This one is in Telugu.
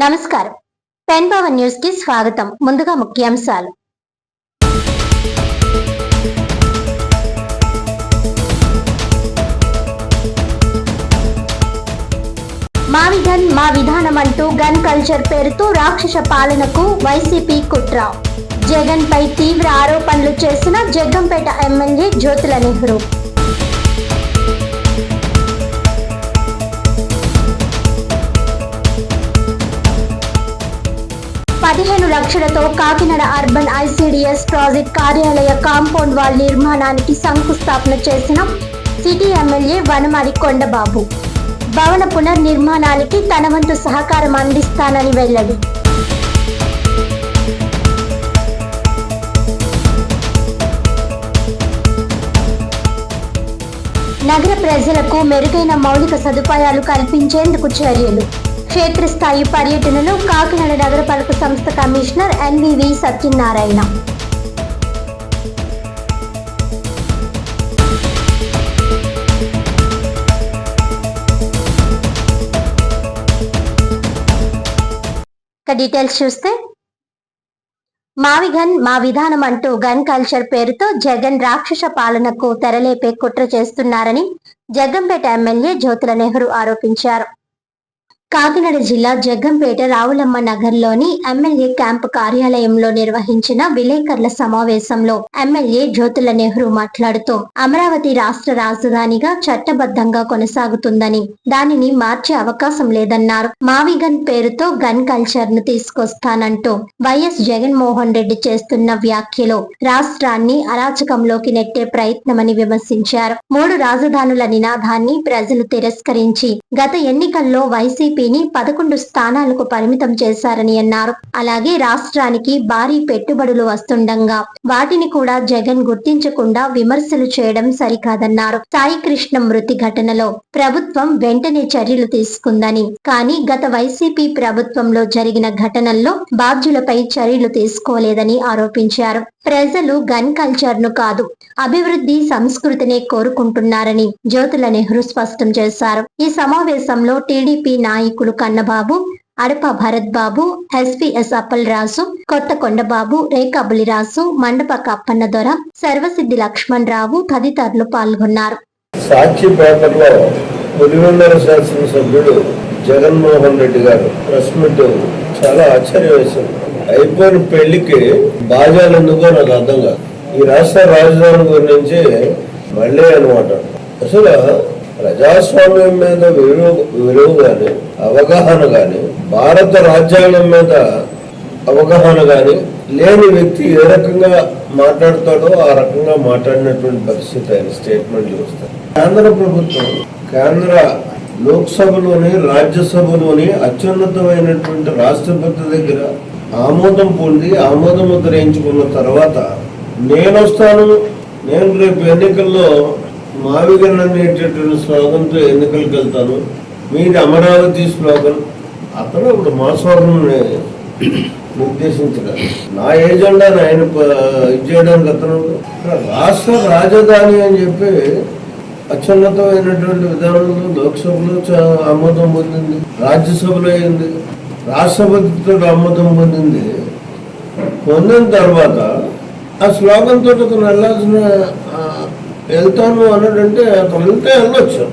నమస్కారం. పెన్ పవర్ న్యూస్ కి స్వాగతం. ముందుగా ముఖ్యాంశాలు. మావిగన్ మా విధానం అంటూ గన్ కల్చర్ పేరుతో రాక్షస పాలనకు వైసీపీ కుట్ర. జగన్ పై తీవ్ర ఆరోపణలు చేసిన జగ్గంపేట ఎమ్మెల్యే జ్యోతుల నెహ్రూ. 15 లక్షలతో కాకినాడ అర్బన్ ఐసిడిఎస్ ప్రాజెక్ట్ కార్యాలయ కాంపౌండ్ వాల్ నిర్మాణానికి శంకుస్థాపన చేసిన సిటీ ఎమ్మెల్యే వనమాడి కొండబాబు. భవన పునర్నిర్మాణానికి తన వంతు సహకారం అందిస్తానని వెల్లడి. నగర ప్రజలకు మెరుగైన మౌలిక సదుపాయాలు కల్పించేందుకు చర్యలు. క్షేత్రస్థాయి పర్యటనలో కాకినాడ నగరపాలక సంస్థ కమిషనర్ ఎన్వివి సత్యనారాయణ. డీటెయిల్స్ చూస్తే, మావిగన్ మా విధానం అంటూ గన్ కల్చర్ పేరుతో జగన్ రాక్షస పాలనకు తెరలేపే కుట్ర చేస్తున్నారని జగ్గంపేట ఎమ్మెల్యే జ్యోతుల నెహ్రూ ఆరోపించారు. కాకినాడ జిల్లా జగ్గంపేట రావులమ్మ నగర్లోని ఎమ్మెల్యే క్యాంపు కార్యాలయంలో నిర్వహించిన విలేకరుల సమావేశంలో ఎమ్మెల్యే జ్యోతుల నెహ్రూ మాట్లాడుతూ అమరావతి రాష్ట్ర రాజధానిగా చట్టబద్ధంగా కొనసాగుతుందని, దానిని మార్చే అవకాశం లేదన్నారు. మావిగన్ పేరుతో గన్ కల్చర్ ను తీసుకొస్తానంటూ వైఎస్ జగన్మోహన్ రెడ్డి చేస్తున్న వ్యాఖ్యలు రాష్ట్రాన్ని అరాచకంలోకి నెట్టే ప్రయత్నమని విమర్శించారు. 3 రాజధానుల నినాదాన్ని ప్రజలు తిరస్కరించి గత ఎన్నికల్లో వైసీపీ 11 స్థానాలకు పరిమితం చేశారని అన్నారు. అలాగే రాష్ట్రానికి భారీ పెట్టుబడులు వస్తుండగా వాటిని కూడా జగన్ గుర్తించకుండా విమర్శలు చేయడం సరికాదన్నారు. సాయికృష్ణ మృతి ఘటనలో ప్రభుత్వం వెంటనే చర్యలు తీసుకుందని, కానీ గత వైసీపీ ప్రభుత్వంలో జరిగిన ఘటనల్లో బాధ్యులపై చర్యలు తీసుకోలేదని ఆరోపించారు. ప్రజలు గన్ కల్చర్ ను కాదు, అభివృద్ధి సంస్కృతినే కోరుకుంటున్నారని జ్యోతుల నెహ్రూ స్పష్టం చేశారు. ఈ సమావేశంలో టీడీపీ నాయకులు కన్నబాబు, అడప భరత్ బాబు, ఎస్పీఎస్ అప్పలరాజు, కొత్త కొండబాబు, రేఖా బులిరాజు, మండపక అప్పన్న దొర, సర్వసిద్ధి లక్ష్మణ్ రావు తదితరులు పాల్గొన్నారు. సాక్షి పేపర్లో పులివెందుల శాసనసభ్యుడు జగన్మోహన్ రెడ్డి గారు ప్రెస్ మీట్ చాలా ఆశ్చర్యం వేసింది. అయిపోయిన పెళ్లికి బాజాలు ఎందుకో నాకు అర్థం కాదు. ఈ రాష్ట్ర రాజధాని గురించి మళ్ళీ అనమాట. అసలు ప్రజాస్వామ్యం మీద విలువ గాని, అవగాహన గాని, భారత రాజ్యాంగం మీద అవగాహన గాని లేని వ్యక్తి ఏ రకంగా మాట్లాడతాడో ఆ రకంగా మాట్లాడినటువంటి పరిస్థితి ఆయన స్టేట్మెంట్ చూస్తారు. కేంద్ర ప్రభుత్వం కేంద్ర లోక్సభలోని రాజ్యసభలోని అత్యున్నతమైనటువంటి రాష్ట్రపతి దగ్గర ఆమోదం పొంది ఆమోదం ముద్రించుకున్న తర్వాత నేను రేపు ఎన్నికల్లో మావిగన్ అనేటటువంటి స్లోగన్తో ఎన్నికలకు వెళ్తాను, మీది అమరావతి స్లోగన్. అతను ఇప్పుడు మా స్లోగన్ నిర్దేశించగా నా ఏజెండాని ఆయన ఇచ్చేయడానికి అతను రాష్ట్ర రాజధాని అని చెప్పి అత్యున్నతమైనటువంటి విధానంలో లోక్సభలో ఆమోదం పొందింది, రాజ్యసభలో అయింది, రాష్ట్రపతితో ఆమోదం పొందింది. పొందిన తర్వాత ఆ స్లోగన్ తోటి అతను వెళ్తాను అన్నాడంటే అతను వెళ్తే వెళ్ళొచ్చు.